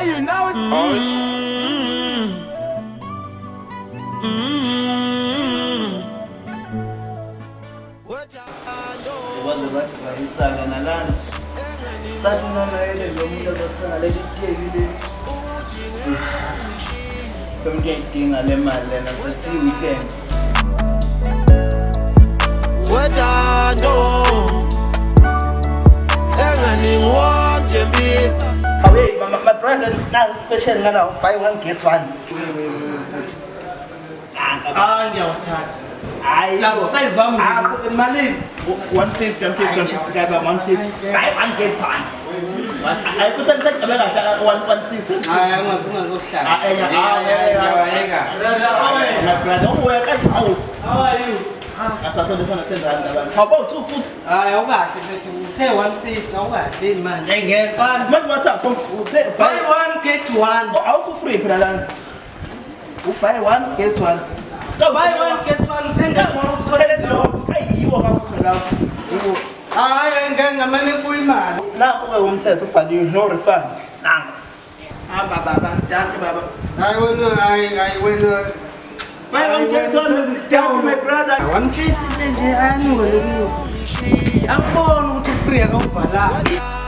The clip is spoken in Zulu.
you know it. Waze bathi bayisaka nalana sathi nanaye lo muntu azofuna leli teki leli kumngiyidinga le mali lena sethi weekend Wetando engani ngwamjembisa away my brother now special ngala buy one get one ngiyawathatha hayi lazo size bami imali 150 kaba 150 buy one get one ayikuthi ngicela kahle 116 hayi ungazokuhlala ngiyawayeka my brother uweka hawo how are you asasonde sona senzani abantu awuba u2 futhi hayi awukahle mfethu uthe 150 awukahle manje engefana manje WhatsApp uthe buy one get one awukho free phela lana buy one get one buy one get one thenga ngona ukutholela lo ayiwo kakhulu yiwo hayi ngamane kuyi imali lapho ke umthetho ubhaliwe no refund nangu hamba baba danke baba hayi wena buy one get one discount my brother 150 nje anuke lokho angibona ukuthi free akawubhalanga